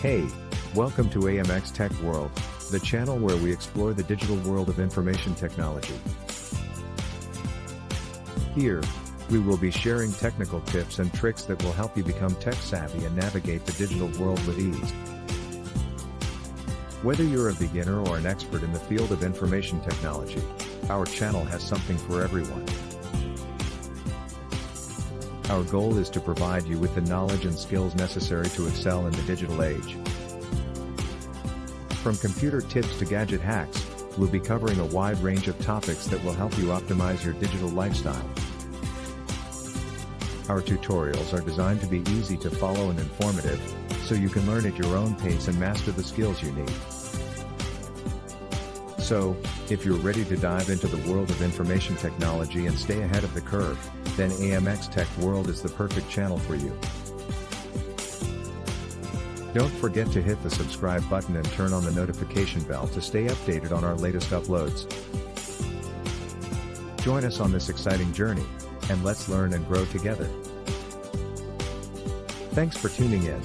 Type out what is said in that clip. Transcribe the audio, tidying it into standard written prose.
Hey, welcome to AMX Tech World, the channel where we explore the digital world of information technology. Here, we will be sharing technical tips and tricks that will help you become tech savvy and navigate the digital world with ease. Whether you're a beginner or an expert in the field of information technology, our channel has something for everyone. Our goal is to provide you with the knowledge and skills necessary to excel in the digital age. From computer tips to gadget hacks, we'll be covering a wide range of topics that will help you optimize your digital lifestyle. Our tutorials are designed to be easy to follow and informative, so you can learn at your own pace and master the skills you need. So, if you're ready to dive into the world of information technology and stay ahead of the curve, then AMX Tech World is the perfect channel for you. Don't forget to hit the subscribe button and turn on the notification bell to stay updated on our latest uploads. Join us on this exciting journey, and let's learn and grow together. Thanks for tuning in.